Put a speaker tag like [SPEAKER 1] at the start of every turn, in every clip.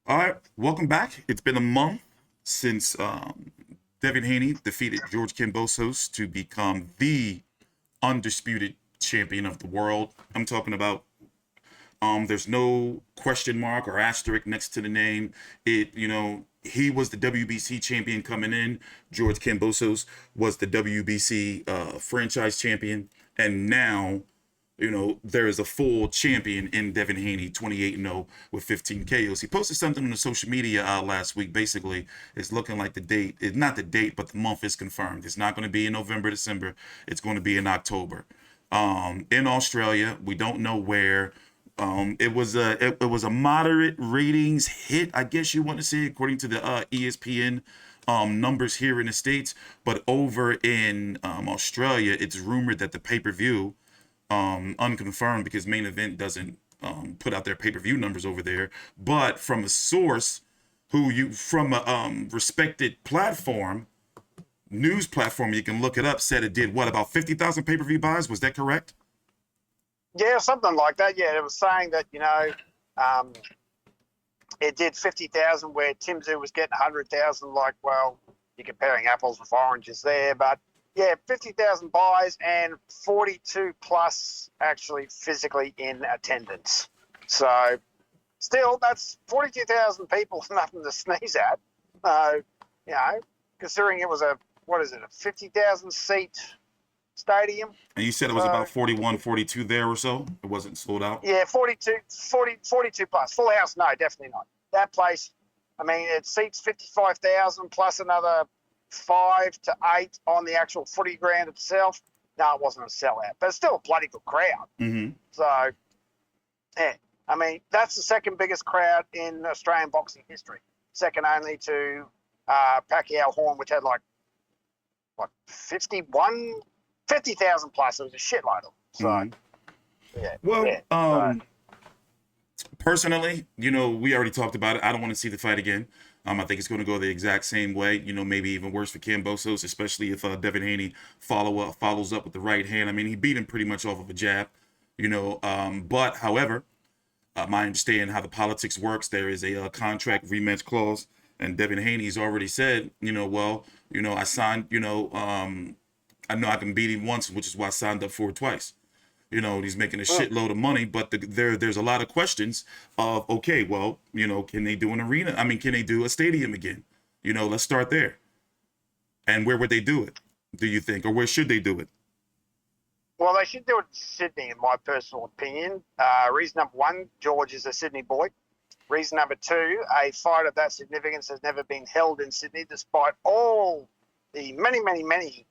[SPEAKER 1] All right, welcome back. It's been a month since Devin Haney defeated George Kambosos to become the undisputed champion of the world. I'm talking about there's no question mark or asterisk next to the name. He was the WBC champion coming in. George Kambosos was the WBC franchise champion, and now there is a full champion in Devin Haney, 28-0 with 15 KOs. He posted something on the social media last week. Basically, it's looking like the date, it's not the date, but the month is confirmed. It's not going to be in November, December. It's going to be in October. In Australia, we don't know where. It was a moderate ratings hit, I guess you want to say, according to the ESPN numbers here in the States. But over in Australia, it's rumored that the pay-per-view, unconfirmed because Main Event doesn't put out their pay-per-view numbers over there, but from a source from a respected platform, news platform, you can look it up, said it did what, about 50,000 pay-per-view buys? Was that correct?
[SPEAKER 2] Yeah, something like that. Yeah, it was saying that it did 50,000 where Tim Tszyu was getting 100,000. Like, well, you're comparing apples with oranges there, but yeah, 50,000 buys and 42 plus actually physically in attendance. So still, that's 42,000 people, nothing to sneeze at. Considering it was a 50,000 seat stadium.
[SPEAKER 1] And you said it was about 41, 42 there or so? It wasn't sold out?
[SPEAKER 2] Yeah, 42 plus. Full house, no, definitely not. That place, I mean, it seats 55,000 plus another 5 to 8 on the actual footy ground itself. No, it wasn't a sellout, but it's still a bloody good crowd.
[SPEAKER 1] Mm-hmm.
[SPEAKER 2] So, yeah, I mean, that's the second biggest crowd in Australian boxing history, second only to Pacquiao Horn, which had like 50,000 plus. It was a shitload of them. So, yeah.
[SPEAKER 1] Well,
[SPEAKER 2] yeah.
[SPEAKER 1] Personally, we already talked about it. I don't want to see the fight again. I think it's going to go the exact same way. Maybe even worse for Kambosos, especially if Devin Haney follows up with the right hand. I mean, he beat him pretty much off of a jab. But however, my understanding how the politics works, there is a contract rematch clause, and Devin Haney's already said, I signed, I know I can beat him once, which is why I signed up for it twice. He's making a shitload of money, but there's a lot of questions of, okay, well, can they do an arena? I mean, can they do a stadium again? Let's start there. And where would they do it, do you think? Or where should they do it?
[SPEAKER 2] Well, they should do it in Sydney, in my personal opinion. Reason number one, George is a Sydney boy. Reason number two, a fight of that significance has never been held in Sydney, despite all the many, many, many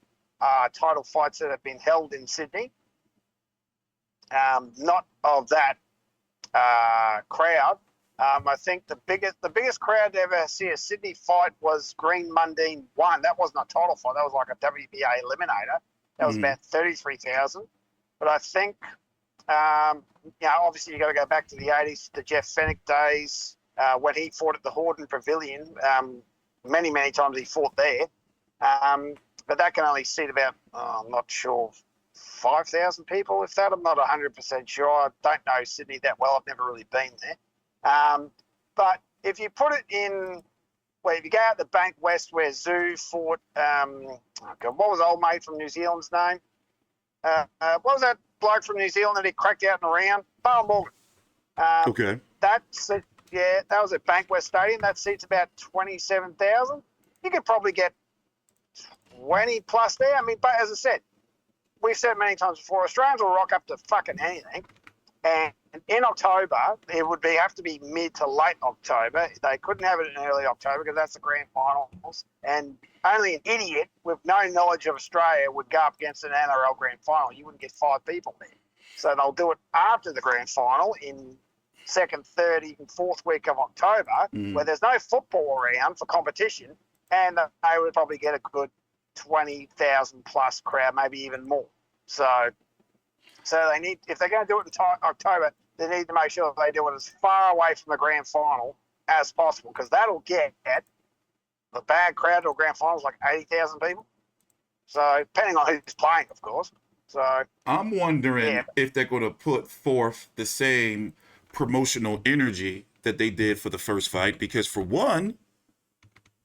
[SPEAKER 2] title fights that have been held in Sydney. Not of that crowd. I think the biggest crowd to ever see a Sydney fight was Green Mundine 1. That wasn't a title fight. That was like a WBA eliminator. That was about 33,000. But I think, obviously you got to go back to the 80s, the Jeff Fennick days, when he fought at the Hordern Pavilion. Many, many times he fought there. But that can only seat about, I'm not sure, 5,000 people, if that. I'm not 100% sure. I don't know Sydney that well. I've never really been there. But if you put it in, if you go out the Bank West where Zoo fought, what was old mate from New Zealand's name? What was that bloke from New Zealand that he cracked out in a round? Bale Morgan.
[SPEAKER 1] Okay.
[SPEAKER 2] That was at Bank West Stadium. That seats about 27,000. You could probably get 20 plus there. I mean, but as I said, we've said many times before, Australians will rock up to fucking anything. And in October, it would have to be mid to late October. They couldn't have it in early October because that's the grand finals. And only an idiot with no knowledge of Australia would go up against an NRL grand final. You wouldn't get 5 people there. So they'll do it after the grand final in second, third, even fourth week of October, where there's no football around for competition. And they would probably get a good 20,000 plus crowd, maybe even more. So they need, if they're going to do it in October, they need to make sure they do it as far away from the grand final as possible, because that'll get the bad crowd to a grand final is like 80,000 people. So depending on who's playing, of course. So
[SPEAKER 1] I'm wondering if they're going to put forth the same promotional energy that they did for the first fight, because for one,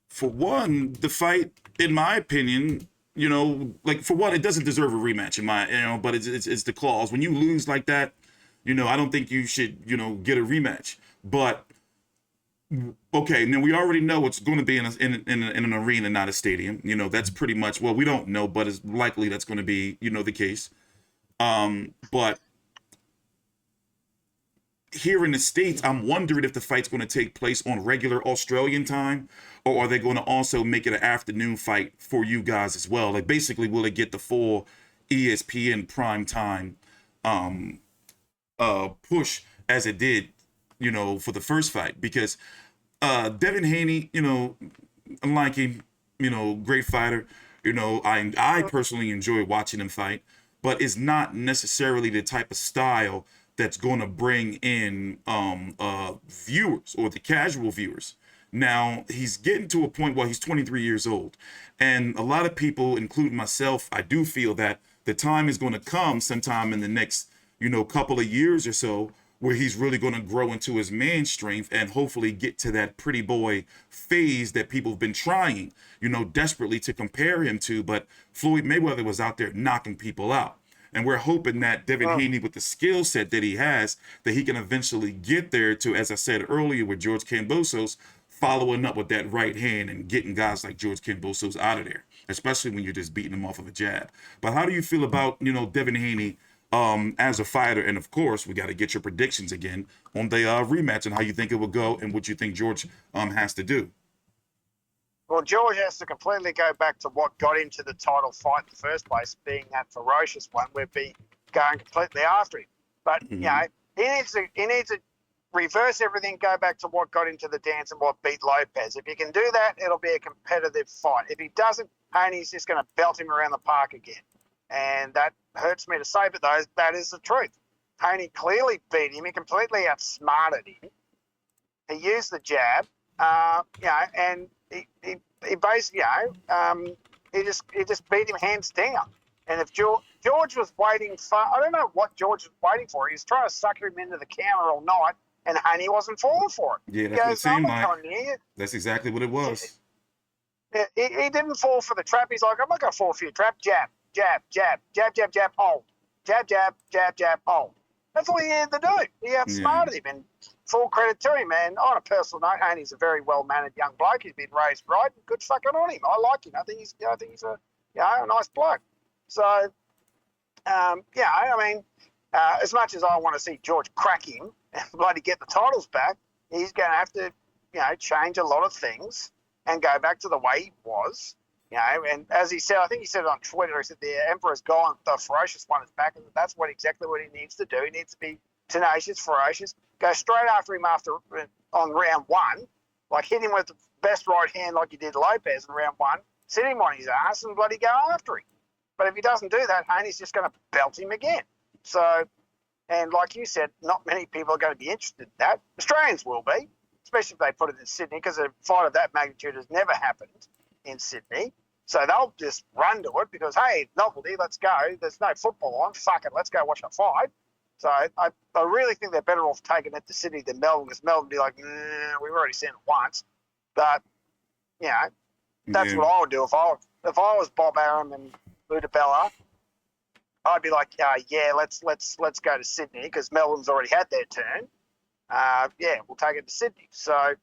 [SPEAKER 1] the fight, in my opinion, you know, like for one, it doesn't deserve a rematch in my, you know, but it's the clause. When you lose like that, you know, I don't think you should, you know, get a rematch. But okay, now we already know it's going to be in an arena, not a stadium. You know, that's pretty much, well, we don't know, but it's likely that's going to be, you know, the case. But here in the States, I'm wondering if the fight's going to take place on regular Australian time, or are they going to also make it an afternoon fight for you guys as well? Like, basically, will it get the full ESPN prime time push as it did, you know, for the first fight? Because Devin Haney, you know, I'm like him, you know, great fighter. You know, I personally enjoy watching him fight, but it's not necessarily the type of style that's going to bring in viewers or the casual viewers. Now, he's getting to a point where he's 23 years old. And a lot of people, including myself, I do feel that the time is going to come sometime in the next, you know, couple of years or so, where he's really going to grow into his man strength and hopefully get to that pretty boy phase that people have been trying, you know, desperately to compare him to. But Floyd Mayweather was out there knocking people out. And we're hoping that Devin Haney, with the skill set that he has, that he can eventually get there to, as I said earlier with George Kambosos, following up with that right hand and getting guys like George Kambosos out of there, especially when you're just beating them off of a jab. But how do you feel about, you know, Devin Haney as a fighter? And of course, we got to get your predictions again on the rematch and how you think it will go and what you think George has to do.
[SPEAKER 2] Well, George has to completely go back to what got him to the title fight in the first place, being that ferocious one. We'd be going completely after him. But, you know, he needs to reverse everything, go back to what got him to the dance and what beat Lopez. If he can do that, it'll be a competitive fight. If he doesn't, Haney's just going to belt him around the park again. And that hurts me to say, but that is the truth. Haney clearly beat him. He completely outsmarted him. He used the jab, you know, and he basically, you know, he just beat him hands down. And if George was waiting for, I don't know what George was waiting for. He was trying to sucker him into the counter all night, and Haney wasn't falling for it.
[SPEAKER 1] Yeah, that's what it seemed like. That's exactly what it was.
[SPEAKER 2] He didn't fall for the trap. He's like, I'm not going to fall for your trap. Jab, jab, jab, jab, jab, jab, hold. Jab, jab, jab, jab, hold. That's all he had to do. He outsmarted him, and full credit to him, man. On a personal note, Haney's a very well-mannered young bloke. He's been raised right. Good fucking on him. I like him. I think he's a, you know, a nice bloke. So, yeah, I mean, as much as I want to see George crack him and bloody get the titles back, he's going to have to, you know, change a lot of things and go back to the way he was. You know, and as he said, I think he said it on Twitter, he said the Emperor's gone, the ferocious one is back, and that's exactly what he needs to do. He needs to be tenacious, ferocious, go straight after him on round one, like hit him with the best right hand like he did Lopez in round one, sit him on his ass and bloody go after him. But if he doesn't do that, Haney's just going to belt him again. So, and like you said, not many people are going to be interested in that. Australians will be, especially if they put it in Sydney, because a fight of that magnitude has never happened in Sydney. So they'll just run to it because, hey, novelty, let's go. There's no football on. Fuck it, let's go watch a fight. So I really think they're better off taking it to Sydney than Melbourne, because Melbourne would be like, we've already seen it once. But, you know, that's what I would do if I was Bob Arum and Buda Bella. I'd be like, yeah, let's go to Sydney because Melbourne's already had their turn. Yeah, we'll take it to Sydney. So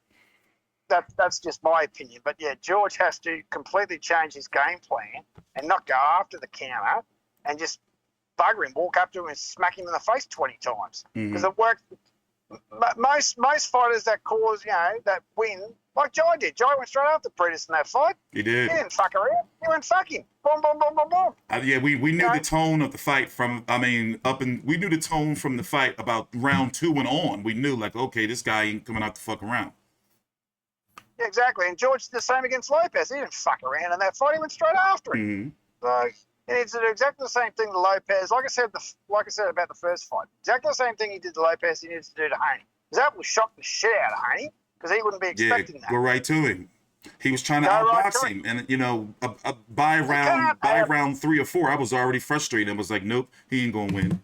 [SPEAKER 2] that's just my opinion. But yeah, George has to completely change his game plan and not go after the counter and just bugger him, walk up to him and smack him in the face 20 times. Because it worked. Most fighters that cause, you know, that win, like Jai did. Jai went straight after Pretis in that fight.
[SPEAKER 1] He did.
[SPEAKER 2] He didn't fuck around. He went fuck him. Boom, boom, boom, boom, boom.
[SPEAKER 1] Yeah, we knew the tone of the fight from, we knew the tone from the fight about round 2 and on. We knew, like, okay, this guy ain't coming out to fuck around.
[SPEAKER 2] Yeah, exactly. And George did the same against Lopez. He didn't fuck around in that fight. He went straight after him. So he needs to do exactly the same thing to Lopez. Like I said about the first fight, exactly the same thing he did to Lopez. He needs to do to Haney. Because that will shock the shit out of Haney. Because he wouldn't be expecting that.
[SPEAKER 1] Go right to him. He was trying to outbox him, and you know, by round 3 or 4, I was already frustrated. I was like, nope, he ain't gonna win.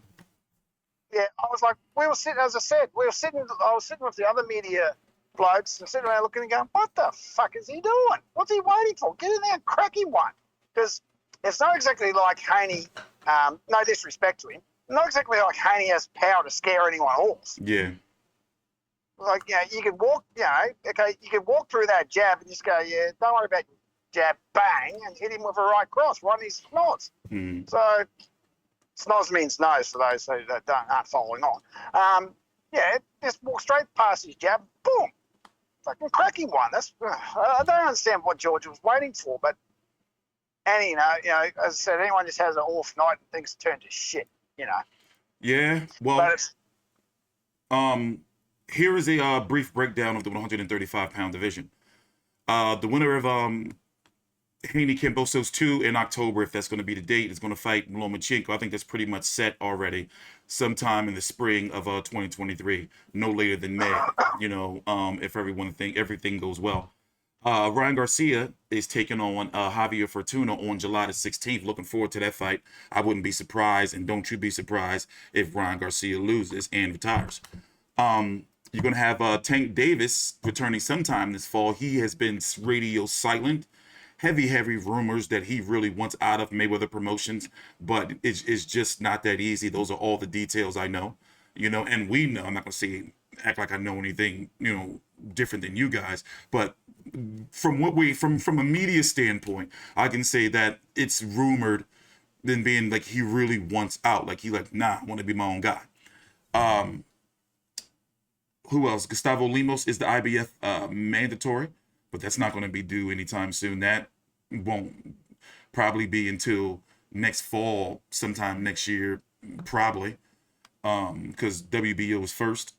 [SPEAKER 2] Yeah, I was like, we were sitting, as I said, I was sitting with the other media blokes and sitting around looking and going, what the fuck is he doing? What's he waiting for? Get in there and crack him one. Because it's not exactly like Haney, no disrespect to him, not exactly like Haney has power to scare anyone off.
[SPEAKER 1] Yeah.
[SPEAKER 2] Like, you could walk, you could walk through that jab and just go, yeah, don't worry about jab, bang, and hit him with a right cross, right in his snoz.
[SPEAKER 1] Mm.
[SPEAKER 2] So, snoz means nose for those that aren't following on. Just walk straight past his jab, boom, fucking cracking one. I don't understand what George was waiting for, but and as I said, anyone just has an off night and things turn to shit,
[SPEAKER 1] Yeah. Well,
[SPEAKER 2] But it's
[SPEAKER 1] here is a brief breakdown of the 135-pound division. The winner of Haney Kambosos 2 in October, if that's going to be the date, is going to fight Lomachenko. I think that's pretty much set already, sometime in the spring of 2023, no later than May. If everything goes well. Ryan Garcia is taking on Javier Fortuna on July the 16th. Looking forward to that fight. I wouldn't be surprised, and don't you be surprised if Ryan Garcia loses and retires. You're going to have Tank Davis returning sometime this fall. He has been radio silent. Heavy rumors that he really wants out of Mayweather Promotions, but it's just not that easy. Those are all the details I know, and we know. I'm not going to act like I know anything, different than you guys, but from a media standpoint, I can say that it's rumored than being like he really wants out. Like I want to be my own guy. Who else? Gustavo Lemos is the IBF mandatory, but that's not going to be due anytime soon. That won't probably be until next fall, sometime next year, probably, because WBO is first.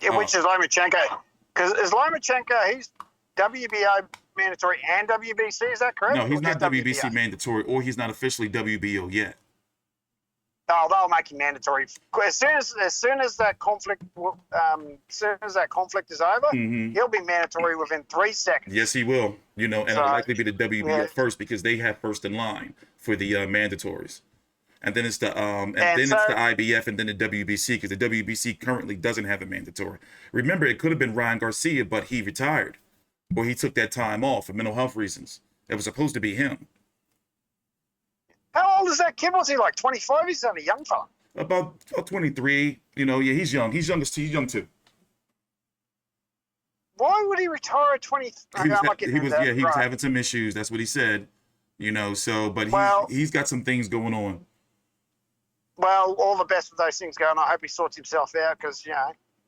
[SPEAKER 2] Yeah, which is Lomachenko. Because is Lomachenko, he's WBO mandatory and WBC, is that correct?
[SPEAKER 1] No, he's not WBC mandatory, or he's not officially WBO yet.
[SPEAKER 2] Oh, they'll make him mandatory as soon as that conflict. Is over, he'll be mandatory within 3 seconds.
[SPEAKER 1] Yes, he will. And it'll likely be the WBO first because they have first in line for the mandatories, and then it's the it's the IBF and then the WBC because the WBC currently doesn't have a mandatory. Remember, it could have been Ryan Garcia, but he retired, or he took that time off for mental health reasons. It was supposed to be him.
[SPEAKER 2] How old is that kid? Was he like 25? He's only a young fella.
[SPEAKER 1] About 23. He's young. He's young too.
[SPEAKER 2] Why would he retire at 20?
[SPEAKER 1] He was having some issues. That's what he said. He's got some things going on.
[SPEAKER 2] Well, all the best with those things going on. I hope he sorts himself out because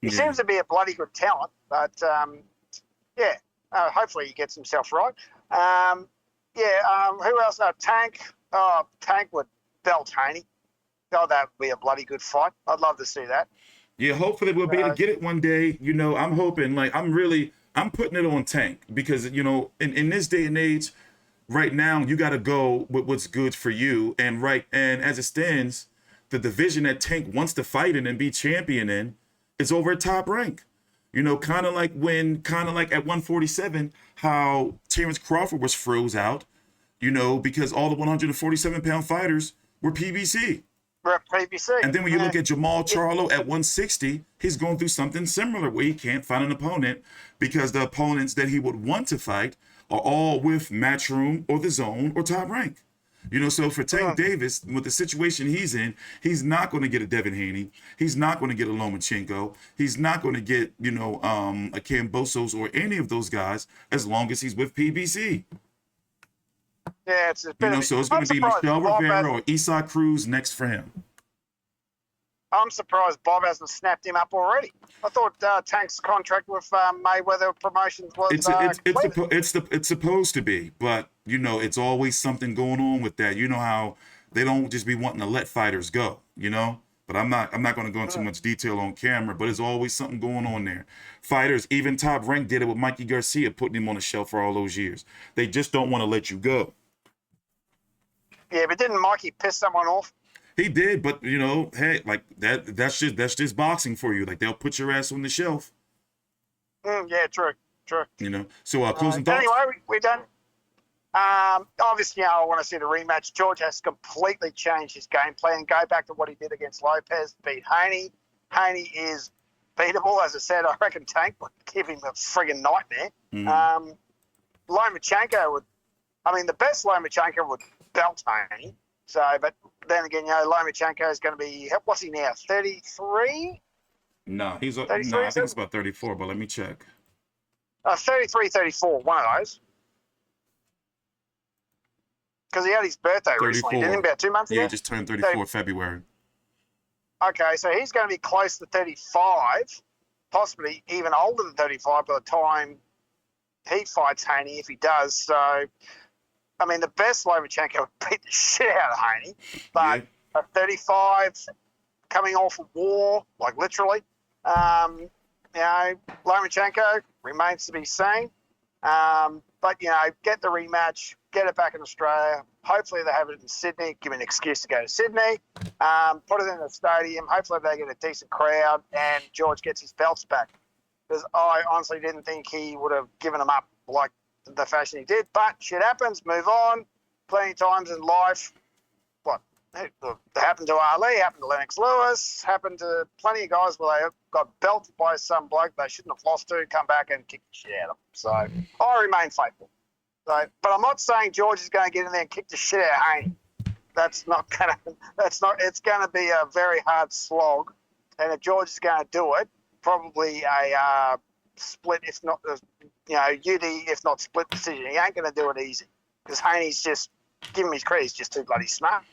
[SPEAKER 2] he seems to be a bloody good talent. But hopefully he gets himself right. Who else? Tank. Oh, Tank would belt Haney. Oh, that would be a bloody good fight. I'd love to see that.
[SPEAKER 1] Yeah, hopefully we'll be able to get it one day. I'm hoping, I'm putting it on Tank because, in this day and age, right now, you got to go with what's good for you. And as it stands, the division that Tank wants to fight in and be champion in is over at Top Rank. Kind of like at 147, how Terrence Crawford was froze out. Because all the 147-pound fighters were PBC. And then when you look at Jamal Charlo at 160, he's going through something similar where he can't find an opponent because the opponents that he would want to fight are all with Matchroom or The Zone or Top Rank. So for Tank Davis, with the situation he's in, he's not going to get a Devin Haney. He's not going to get a Lomachenko. He's not going to get, a Kambosos or any of those guys as long as he's with PBC.
[SPEAKER 2] Yeah, it's a bit
[SPEAKER 1] so it's going to be Michelle Rivera or Isaac Cruz next for him.
[SPEAKER 2] I'm surprised Bob hasn't snapped him up already. I thought Tank's contract with Mayweather Promotions was.
[SPEAKER 1] It's supposed to be, but it's always something going on with that. You know how they don't just be wanting to let fighters go. But I'm not going to go into too much detail on camera. But there's always something going on there. Fighters, even Top Rank did it with Mikey Garcia, putting him on the shelf for all those years. They just don't want to let you go.
[SPEAKER 2] Yeah, but didn't Mikey piss someone off?
[SPEAKER 1] He did, but hey, like that's just boxing for you. Like they'll put your ass on the shelf.
[SPEAKER 2] Yeah, true.
[SPEAKER 1] So closing thoughts.
[SPEAKER 2] Anyway, we're done. Obviously, I want to see the rematch. George has completely changed his game plan. Go back to what he did against Lopez, beat Haney. Haney is beatable. As I said, I reckon Tank would give him a friggin' nightmare. Lomachenko would, the best Lomachenko would belt Haney. So, but then again, Lomachenko is going to be, what's he now, 33?
[SPEAKER 1] No, I think it's about 34, but let me check.
[SPEAKER 2] 33, 34, one of those. Because he had his birthday
[SPEAKER 1] 34.
[SPEAKER 2] recently, didn't he? About 2 months ago?
[SPEAKER 1] Yeah, he just turned 34 February.
[SPEAKER 2] Okay, so he's going to be close to 35, possibly even older than 35 by the time he fights Haney, if he does. So, the best Lomachenko would beat the shit out of Haney. But at 35, coming off a war, like literally, Lomachenko remains to be seen. But, get the rematch, get it back in Australia. Hopefully they have it in Sydney, give an excuse to go to Sydney, put it in the stadium. Hopefully they get a decent crowd and George gets his belts back. Because I honestly didn't think he would have given them up like the fashion he did. But shit happens, move on. Plenty of times in life, it happened to Ali, happened to Lennox Lewis, happened to plenty of guys where they got belted by some bloke they shouldn't have lost to, come back and kick the shit out of them. So I remain faithful. So, but I'm not saying George is going to get in there and kick the shit out of Haney. It's going to be a very hard slog. And if George is going to do it, probably a split, if not, UD, if not split decision. He ain't going to do it easy because Haney's just, give him his credit, he's just too bloody smart.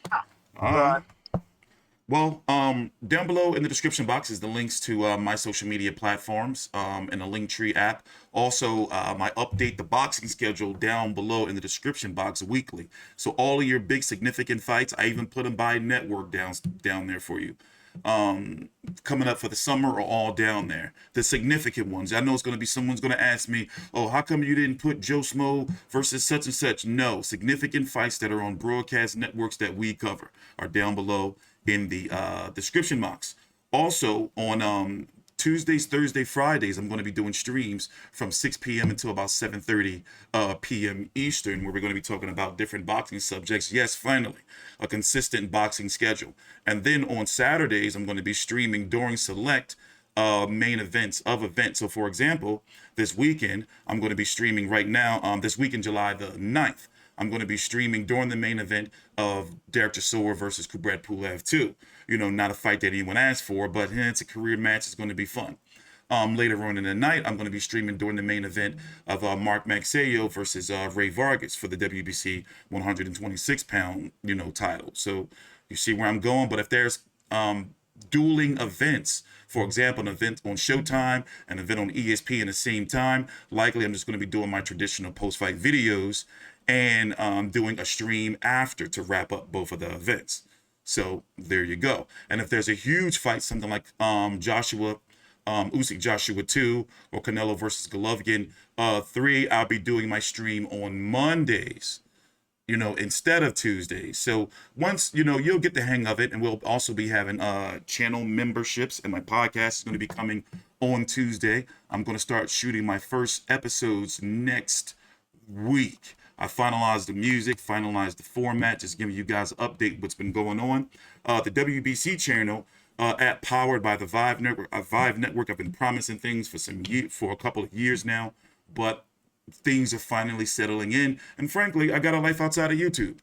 [SPEAKER 1] Well, down below in the description box is the links to my social media platforms and the Linktree app. Also, my update the boxing schedule down below in the description box weekly. So all of your big significant fights, I even put them by network down there for you. Coming up for the summer are all down there. The significant ones. I know it's going to be someone's going to ask me, oh, how come you didn't put Joe Smo versus such and such? No, significant fights that are on broadcast networks that we cover are down below in the description box. Also on Tuesdays, Thursday, Fridays, I'm going to be doing streams from 6 p.m. until about 7:30 p.m. Eastern, where we're going to be talking about different boxing subjects. Yes, finally, a consistent boxing schedule. And then on Saturdays, I'm going to be streaming during select main events. So, for example, this weekend, I'm going to be streaming right now, this weekend, July the 9th, I'm going to be streaming during the main event of Derek Chisora versus Kubrat Pulev 2. Not a fight that anyone asked for, but it's a career match. It's going to be fun. Later on in the night, I'm going to be streaming during the main event of Mark Magsayo versus Ray Vargas for the WBC 126-pound, title. So you see where I'm going. But if there's dueling events, for example, an event on Showtime, an event on ESP at the same time, likely I'm just going to be doing my traditional post-fight videos and doing a stream after to wrap up both of the events. So there you go. And if there's a huge fight, something like Usyk Joshua 2 or Canelo versus Golovkin 3, I'll be doing my stream on Mondays, instead of Tuesdays. So once, you'll get the hang of it, and we'll also be having channel memberships, and my podcast is going to be coming on Tuesday. I'm going to start shooting my first episodes next week. I finalized the music, finalized the format, just giving you guys an update what's been going on. The WBC channel, at Powered by the Vive Network. Vive Network, I've been promising things for a couple of years now, but things are finally settling in. And frankly, I got a life outside of YouTube.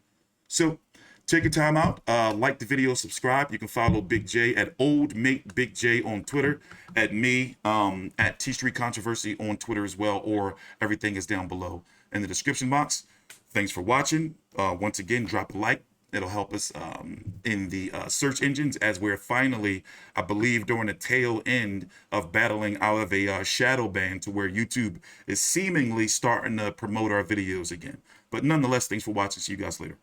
[SPEAKER 1] So take your time out, like the video, subscribe. You can follow Big J at Old Mate Big J on Twitter, at me, at TstreeT Controversy on Twitter as well, or everything is down below in the description box. Thanks for watching. Once again, drop a like. It'll help us in the search engines as we're finally, I believe, during the tail end of battling out of a shadow ban to where YouTube is seemingly starting to promote our videos again. But nonetheless, thanks for watching. See you guys later.